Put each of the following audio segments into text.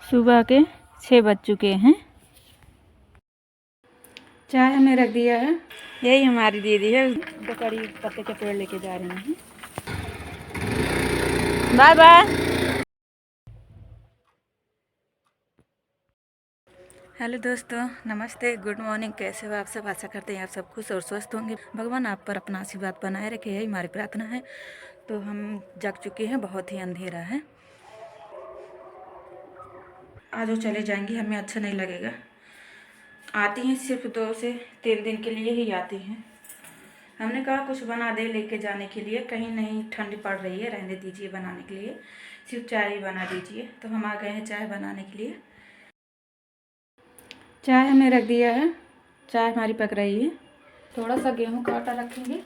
सुबह के 6 बज चुके हैं। चाय हमने रख दिया है। यही हमारी दीदी है, तो कड़ी पत्ते के पेड़ लेके जा रही हैं। Bye bye. हेलो दोस्तों, नमस्ते, गुड मॉर्निंग। कैसे हो आप सब? आशा करते हैं आप सब खुश और स्वस्थ होंगे। भगवान आप पर अपना आशीर्वाद बनाए रखे, यही हमारी प्रार्थना है। तो हम जग चुके हैं, बहुत ही अंधेरा है। आज वो चले जाएंगी, हमें अच्छा नहीं लगेगा। आती हैं सिर्फ 2 से 3 दिन के लिए ही आती हैं। हमने कहा कुछ बना दे लेके जाने के लिए, कहीं नहीं ठंडी पड़ रही है, रहने दीजिए बनाने के लिए, सिर्फ चाय ही बना दीजिए। तो हम आ गए हैं चाय बनाने के लिए। चाय हमने रख दिया है, चाय हमारी पक रही है। थोड़ा सा गेहूं का आटा रखेंगे।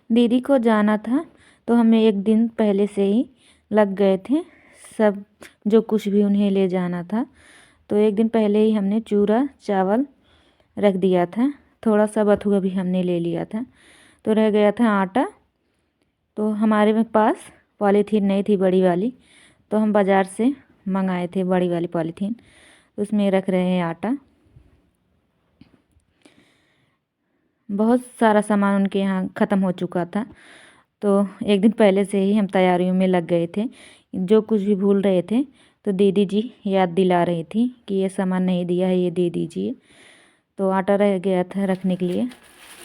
दीदी को जाना था तो हमें एक दिन पहले से ही लग गए थे सब, जो कुछ भी उन्हें ले जाना था। तो एक दिन पहले ही हमने चूरा चावल रख दिया था। थोड़ा सा बथुआ भी हमने ले लिया था। तो रह गया था आटा। तो हमारे में पास पॉलीथीन नहीं थी बड़ी वाली, तो हम बाज़ार से मंगाए थे बड़ी वाली पॉलीथीन। उसमें रख रहे हैं आटा। बहुत सारा सामान उनके यहाँ ख़त्म हो चुका था, तो एक दिन पहले से ही हम तैयारियों में लग गए थे। जो कुछ भी भूल रहे थे तो दीदी जी याद दिला रही थी कि ये सामान नहीं दिया है, ये दे दीजिए। तो आटा रह गया था रखने के लिए,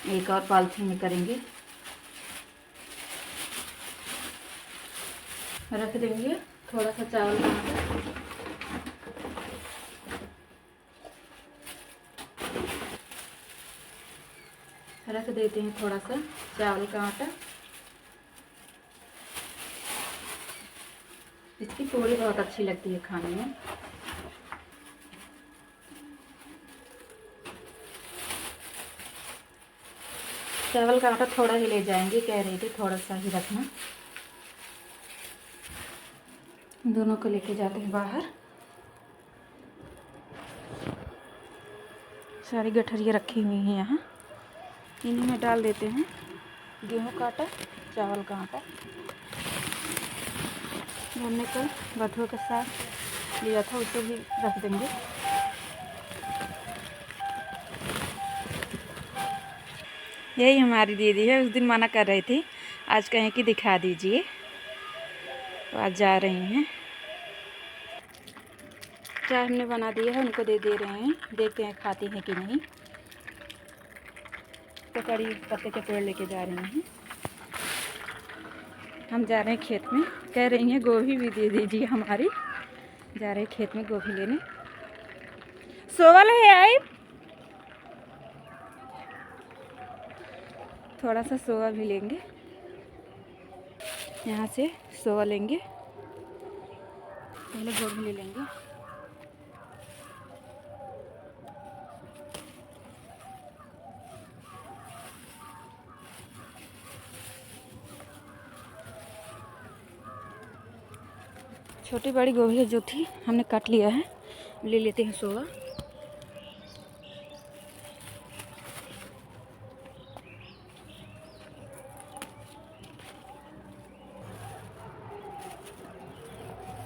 एक और पॉलीथीन में करेंगे, रख देंगे। थोड़ा सा चावल रख देते हैं, थोड़ा सा चावल का आटा। इसकी पूरी बहुत अच्छी लगती है खाने में। चावल का आटा थोड़ा ही ले जाएंगे, कह रही थी थोड़ा सा ही रखना। दोनों को लेके जाते हैं बाहर। सारी गठरियाँ रखी हुई हैं यहाँ, इन्हीं में डाल देते हैं गेहूं का आटा, चावल का आटा। हमने कल बथुआ के साथ लिया था, उसे भी रख देंगे। यही हमारी दीदी है, उस दिन मना कर रही थी, आज कहें कि दिखा दीजिए, तो आज जा रही हैं। चाय हमने बना दिया है, उनको दे रहे हैं, देखते हैं खाती हैं कि नहीं। तो कड़ी पत्ते के पेड़ लेके जा रही हैं। हम जा रहे हैं खेत में, कह रही हैं गोभी भी दे दीजिए हमारी। जा रहे हैं खेत में गोभी लेने। सोवल है आई, थोड़ा सा सोवा भी लेंगे, यहाँ से सोवा लेंगे, पहले गोभी ले लेंगे। छोटी बड़ी गोभी जो थी हमने काट लिया है, ले लेते हैं सोवा।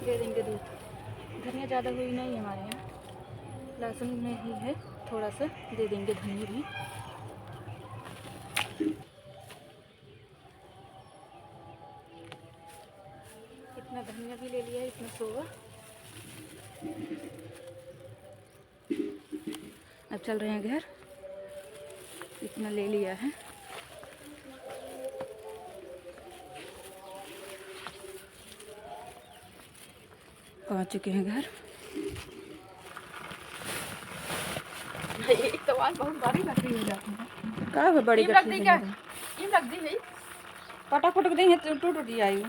दे देंगे दूध। धनिया ज़्यादा हुई नहीं हमारे यहाँ, लहसुन में ही है, थोड़ा सा दे देंगे धनिया भी। इतना धनिया भी ले लिया है, इतना सोवा। अब चल रहे हैं घर, इतना ले लिया है। पहुँच चुके हैं घर। एक तो आज बहुत बड़ी लकड़ी हो जाती है। का है बड़ी रख दी क्या? इन रख दी है। फटाफट दी है तो टूट जाएगी।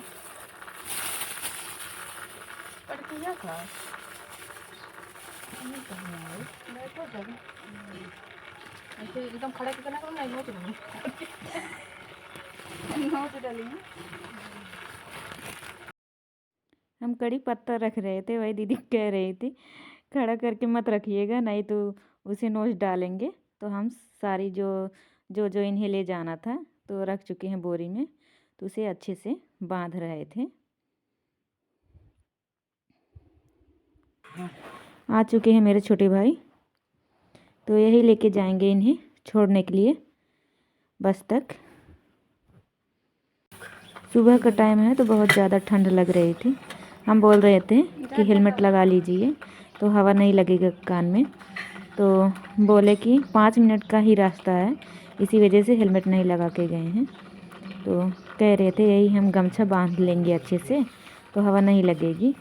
पड़किया का नहीं करना है, बैठो जब ऐसे एकदम खड़ा करना करो, नहीं नोच दूँगी। नोच डाली है। हम कड़ी पत्ता रख रहे थे, वही दीदी कह रही थी खड़ा करके मत रखिएगा, नहीं तो उसे नोच डालेंगे। तो हम सारी जो जो जो इन्हें ले जाना था तो रख चुके हैं बोरी में, तो उसे अच्छे से बांध रहे थे। आ चुके हैं मेरे छोटे भाई, तो यही लेके जाएंगे इन्हें छोड़ने के लिए बस तक। सुबह का टाइम है तो बहुत ज़्यादा ठंड लग रही थी। हम बोल रहे थे कि हेलमेट लगा लीजिए तो हवा नहीं लगेगा कान में, तो बोले कि 5 मिनट का ही रास्ता है, इसी वजह से हेलमेट नहीं लगा के गए हैं। तो कह रहे थे यही हम गमछा बांध लेंगे अच्छे से तो हवा नहीं लगेगी।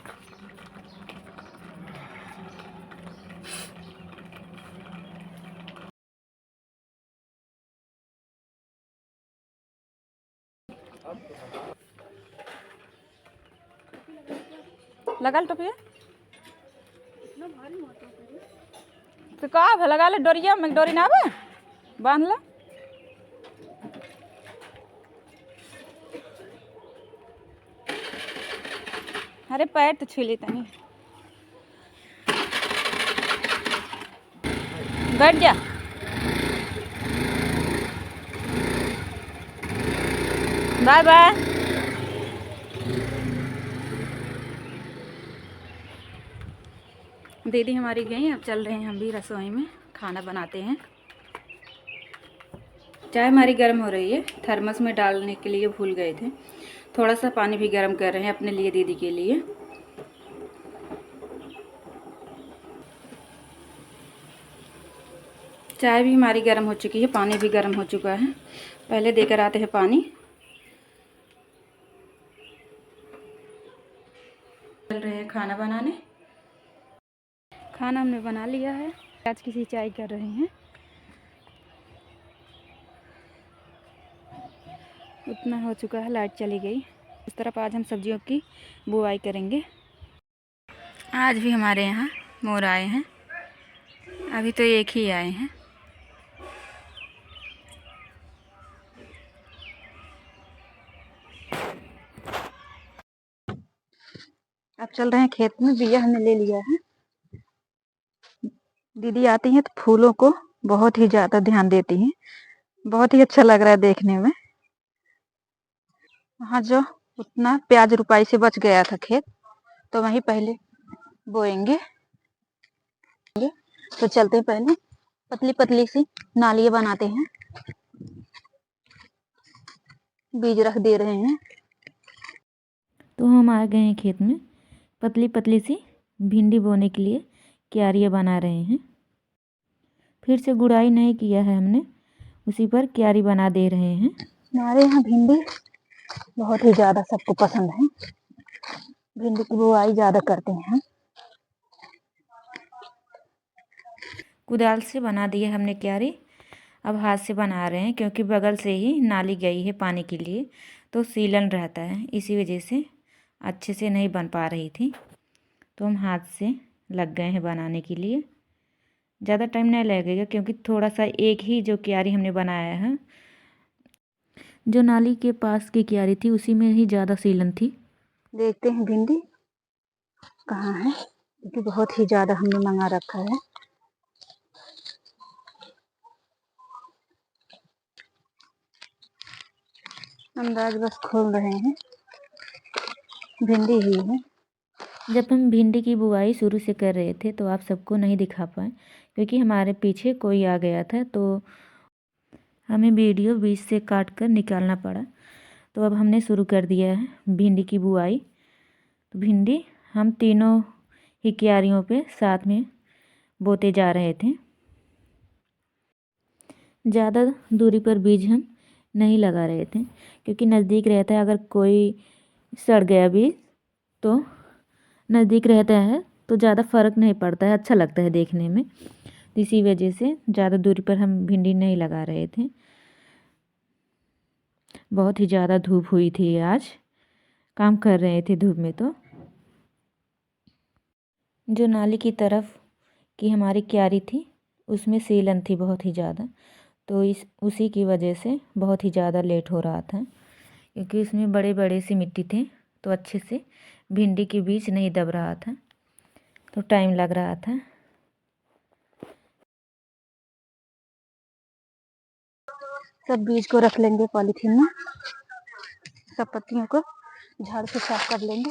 लगा ले टोपी तो का लगा ले डोरिया में, डोरी ना आवे बांध ला। अरे पैर तो छू ली तनी, बैठ जा। Bye bye. दीदी हमारी गई, अब चल रहे हैं हम भी रसोई में, खाना बनाते हैं। चाय हमारी गर्म हो रही है, थर्मस में डालने के लिए भूल गए थे। थोड़ा सा पानी भी गर्म कर रहे हैं अपने लिए, दीदी के लिए। चाय भी हमारी गर्म हो चुकी है, पानी भी गर्म हो चुका है। पहले देकर आते हैं पानी। चल रहे हैं खाना बनाने। खाना हमने बना लिया है, आज की सिंचाई कर रहे हैं। उतना हो चुका है, लाइट चली गई। इस तरफ आज हम सब्जियों की बुआई करेंगे। आज भी हमारे यहाँ मोर आए हैं, अभी तो एक ही आए हैं। अब चल रहे हैं खेत में, बिया हमने ले लिया है। दीदी आती हैं तो फूलों को बहुत ही ज़्यादा ध्यान देती हैं, बहुत ही अच्छा लग रहा है देखने में। वहाँ जो उतना प्याज रुपाई से बच गया था खेत, तो वहीं पहले बोएंगे। तो चलते हैं, पहले पतली पतली सी नालियाँ बनाते हैं, बीज रख दे रहे हैं। तो हम आ गए हैं खेत में, पतली पतली सी भिंडी बोने के लिए क्यारियाँ बना रहे हैं। फिर से गुड़ाई नहीं किया है हमने, उसी पर क्यारी बना दे रहे हैं। हमारे यहाँ भिंडी बहुत ही ज़्यादा सबको पसंद है, भिंडी की बुआई ज़्यादा करते हैं। कुदाल से बना दिए हमने क्यारी, अब हाथ से बना रहे हैं, क्योंकि बगल से ही नाली गई है पानी के लिए, तो सीलन रहता है, इसी वजह से अच्छे से नहीं बन पा रही थी। तो हम हाथ से लग गए हैं बनाने के लिए। ज़्यादा टाइम नहीं लगेगा, क्योंकि थोड़ा सा एक ही जो क्यारी हमने बनाया है, जो नाली के पास की क्यारी थी उसी में ही ज़्यादा सीलन थी। देखते हैं भिंडी कहाँ है, क्योंकि बहुत ही ज़्यादा हमने मंगा रखा है। अंदाज बस खोल रहे हैं, भिंडी ही है। जब हम भिंडी की बुआई शुरू से कर रहे थे तो आप सबको नहीं दिखा पाए, क्योंकि हमारे पीछे कोई आ गया था, तो हमें वीडियो बीच से काट कर निकालना पड़ा। तो अब हमने शुरू कर दिया है भिंडी की बुआई। तो भिंडी हम तीनों ही क्यारियों पे साथ में बोते जा रहे थे। ज़्यादा दूरी पर बीज हम नहीं लगा रहे थे, क्योंकि नज़दीक रहता है, अगर कोई सड़ गया बीज तो नज़दीक रहता है तो ज़्यादा फ़र्क नहीं पड़ता है, अच्छा लगता है देखने में। तो इसी वजह से ज़्यादा दूरी पर हम भिंडी नहीं लगा रहे थे। बहुत ही ज़्यादा धूप हुई थी आज, काम कर रहे थे धूप में। तो जो नाली की तरफ की हमारी क्यारी थी उसमें सीलन थी बहुत ही ज़्यादा, तो उसी की वजह से बहुत ही ज़्यादा लेट हो रहा था, क्योंकि इसमें बड़े बड़े सी मिट्टी थे, तो अच्छे से भिंडी के बीज नहीं दब रहा था, तो टाइम लग रहा था। सब बीज को रख लेंगे पॉलीथीन में, सब पत्तियों को झाड़ से साफ कर लेंगे।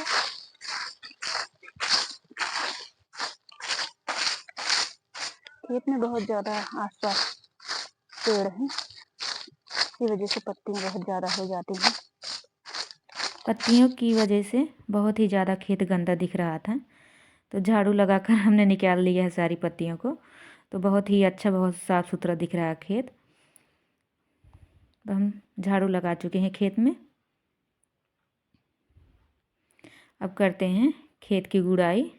खेत में बहुत ज़्यादा आसपास पेड़ हैं, इसी वजह से पत्तियाँ बहुत ज़्यादा हो जाती हैं। पत्तियों की वजह से बहुत ही ज़्यादा खेत गंदा दिख रहा था, तो झाड़ू लगाकर हमने निकाल लिया है सारी पत्तियों को। तो बहुत ही अच्छा, बहुत साफ़ सुथरा दिख रहा है खेत। तो हम झाड़ू लगा चुके हैं खेत में। अब करते हैं खेत की गुड़ाई।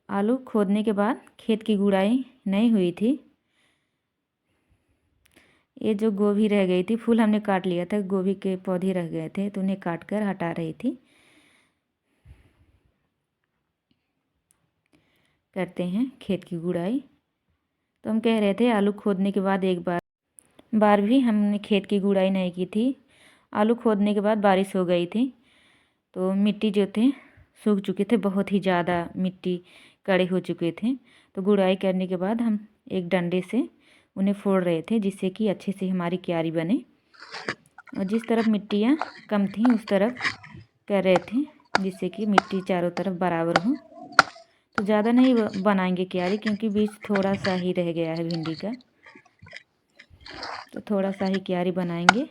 आलू खोदने के बाद खेत की गुड़ाई नहीं हुई थी। ये जो गोभी रह गई थी, फूल हमने काट लिया था, गोभी के पौधे रह गए थे तो उन्हें काट कर हटा रही थी। करते हैं खेत की गुड़ाई। तो हम कह रहे थे आलू खोदने के बाद एक बार भी हमने खेत की गुड़ाई नहीं की थी। आलू खोदने के बाद बारिश हो गई थी, तो मिट्टी जो थे सूख चुके थे, बहुत ही ज़्यादा मिट्टी कड़े हो चुके थे। तो गुड़ाई करने के बाद हम एक डंडे से उन्हें फोड़ रहे थे, जिससे कि अच्छे से हमारी क्यारी बने। और जिस तरफ मिट्टियाँ कम थी उस तरफ कर रहे थे, जिससे कि मिट्टी चारों तरफ बराबर हो। तो ज़्यादा नहीं बनाएंगे क्यारी, क्योंकि बीज थोड़ा सा ही रह गया है भिंडी का, तो थोड़ा सा ही क्यारी बनाएंगे।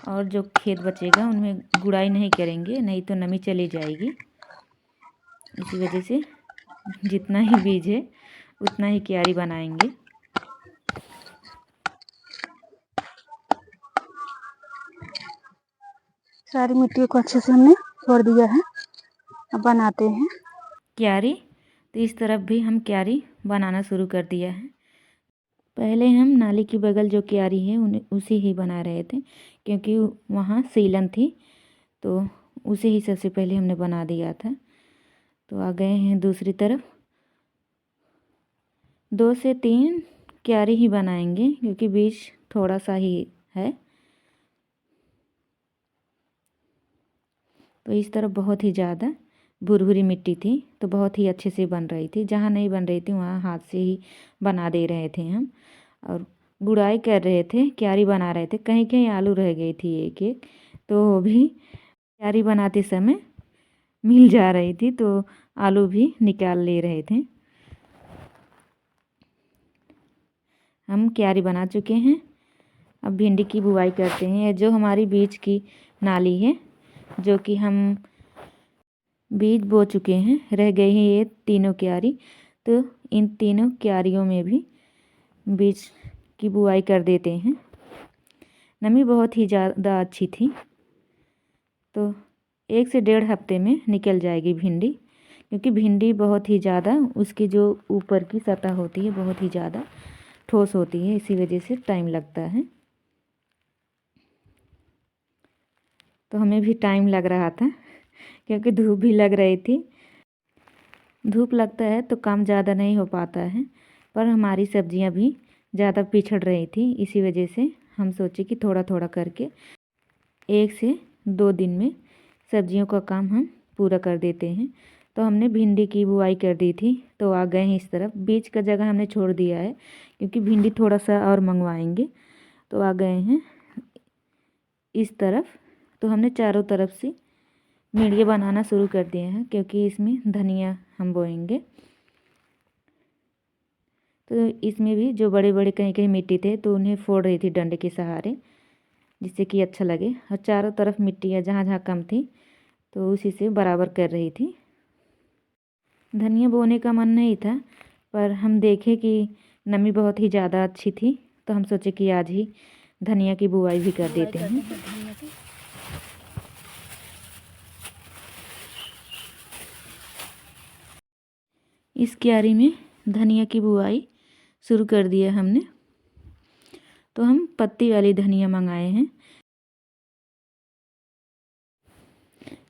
और जो खेत बचेगा उनमें गुड़ाई नहीं करेंगे, नहीं तो नमी चली जाएगी। इसी वजह से जितना ही बीज है उतना ही क्यारी बनाएंगे। सारी मिट्टी को अच्छे से हमने छोड़ दिया है। अब बनाते हैं क्यारी। तो इस तरफ भी हम क्यारी बनाना शुरू कर दिया है। पहले हम नाली की बगल जो क्यारी है उन्हें उसी ही बना रहे थे, क्योंकि वहाँ सीलन थी, तो उसे ही सबसे पहले हमने बना दिया था। तो आ गए हैं दूसरी तरफ। 2 से 3 क्यारी ही बनाएंगे, क्योंकि बीज थोड़ा सा ही है। तो इस तरफ बहुत ही ज़्यादा भुरभुरी मिट्टी थी, तो बहुत ही अच्छे से बन रही थी। जहाँ नहीं बन रही थी वहाँ हाथ से ही बना दे रहे थे हम, और गुड़ाई कर रहे थे, क्यारी बना रहे थे। कहीं कहीं आलू रह गई थी एक एक, तो वो भी क्यारी बनाते समय मिल जा रही थी, तो आलू भी निकाल ले रहे थे। हम क्यारी बना चुके हैं। अब भिंडी की बुआई करते हैं। जो हमारी बीज की नाली है, जो कि हम बीज बो चुके हैं, रह गई है ये तीनों क्यारी। तो इन तीनों क्यारियों में भी बीज की बुआई कर देते हैं। नमी बहुत ही ज़्यादा अच्छी थी, तो 1 से 1.5 हफ्ते में निकल जाएगी भिंडी, क्योंकि भिंडी बहुत ही ज़्यादा, उसकी जो ऊपर की सतह होती है बहुत ही ज़्यादा ठोस होती है, इसी वजह से टाइम लगता है। तो हमें भी टाइम लग रहा था, क्योंकि धूप भी लग रही थी। धूप लगता है तो काम ज़्यादा नहीं हो पाता है, पर हमारी सब्जियां भी ज़्यादा पिछड़ रही थी, इसी वजह से हम सोचे कि थोड़ा थोड़ा करके 1 से 2 दिन में सब्जियों का काम हम पूरा कर देते हैं। तो हमने भिंडी की बुआई कर दी थी, तो आ गए हैं इस तरफ। बीज का जगह हमने छोड़ दिया है, क्योंकि भिंडी थोड़ा सा और मंगवाएंगे। तो आ गए हैं इस तरफ। तो हमने चारों तरफ से मीडिया बनाना शुरू कर दिए हैं, क्योंकि इसमें धनिया हम बोएंगे। तो इसमें भी जो बड़े बड़े कहीं कहीं मिट्टी थे, तो उन्हें फोड़ रही थी डंडे के सहारे, जिससे कि अच्छा लगे। और चारों तरफ मिट्टियाँ जहाँ जहाँ कम थी तो उसी से बराबर कर रही थी। धनिया बोने का मन नहीं था, पर हम देखे कि नमी बहुत ही ज़्यादा अच्छी थी, तो हम सोचे कि आज ही धनिया की बुआई भी कर देते हैं। इस क्यारी में धनिया की बुआई शुरू कर दिया हमने। तो हम पत्ती वाली धनिया मंगाए हैं।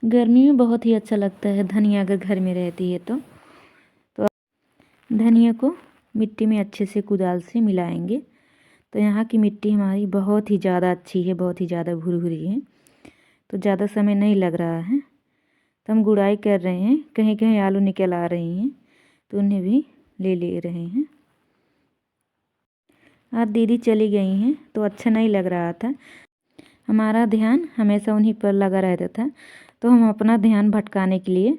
गर्मी में बहुत ही अच्छा लगता है धनिया अगर घर में रहती है तो धनिया को मिट्टी में अच्छे से कुदाल से मिलाएंगे। तो यहाँ की मिट्टी हमारी बहुत ही ज़्यादा अच्छी है, बहुत ही ज़्यादा भुरभुरी है, तो ज़्यादा समय नहीं लग रहा है। तो हम गुड़ाई कर रहे हैं। कहीं कहीं आलू निकल आ रही हैं, तो उन्हें भी ले रहे हैं। आज दीदी चली गई हैं, तो अच्छा नहीं लग रहा था। हमारा ध्यान हमेशा उन्हीं पर लगा रहता था, तो हम अपना ध्यान भटकाने के लिए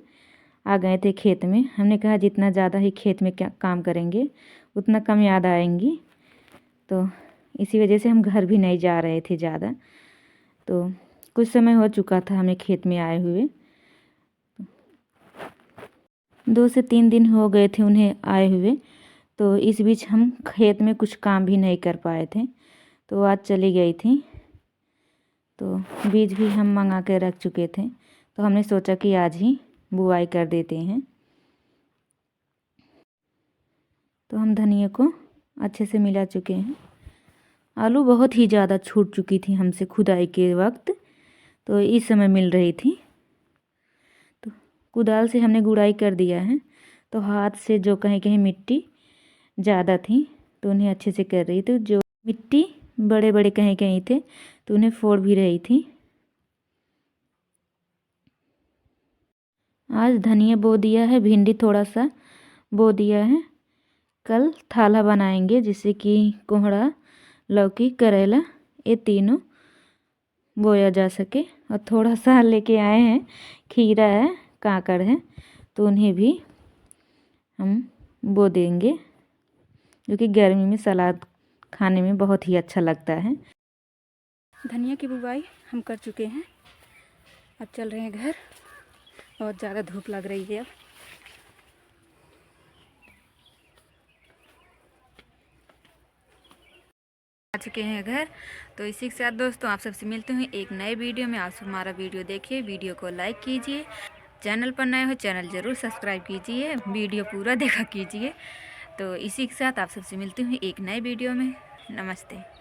आ गए थे खेत में। हमने कहा जितना ज़्यादा ही खेत में क्या काम करेंगे उतना कम याद आएंगी, तो इसी वजह से हम घर भी नहीं जा रहे थे ज़्यादा। तो कुछ समय हो चुका था हमें खेत में आए हुए, 2 से 3 दिन हो गए थे उन्हें आए हुए। तो इस बीच हम खेत में कुछ काम भी नहीं कर पाए थे, तो आज चली गई थी। तो बीज भी हम मंगा के रख चुके थे, तो हमने सोचा कि आज ही बुआई कर देते हैं। तो हम धनिया को अच्छे से मिला चुके हैं। आलू बहुत ही ज़्यादा छूट चुकी थी हमसे खुदाई के वक्त, तो इस समय मिल रही थी। तो कुदाल से हमने गुड़ाई कर दिया है, तो हाथ से जो कहीं कहीं मिट्टी ज़्यादा थी तो उन्हें अच्छे से कर रही थी। जो मिट्टी बड़े बड़े कहीं कहीं थे तो उन्हें फोड़ भी रही थी। आज धनिया बो दिया है, भिंडी थोड़ा सा बो दिया है। कल थाला बनाएंगे जिससे कि कोहड़ा, लौकी, करेला ये तीनों बोया जा सके। और थोड़ा सा लेके आए हैं खीरा है, काकड़ है, तो उन्हें भी हम बो देंगे, जो कि गर्मी में सलाद खाने में बहुत ही अच्छा लगता है। धनिया की बुवाई हम कर चुके हैं, अब चल रहे हैं घर। बहुत ज़्यादा धूप लग रही है। अब आ चुके हैं घर। तो इसी के साथ दोस्तों आप सबसे मिलते हैं एक नए वीडियो में। आप हमारा वीडियो देखिए, वीडियो को लाइक कीजिए, चैनल पर नए हो चैनल ज़रूर सब्सक्राइब कीजिए, वीडियो पूरा देखा कीजिए। तो इसी के साथ आप सबसे मिलते हैं एक नए वीडियो में। नमस्ते।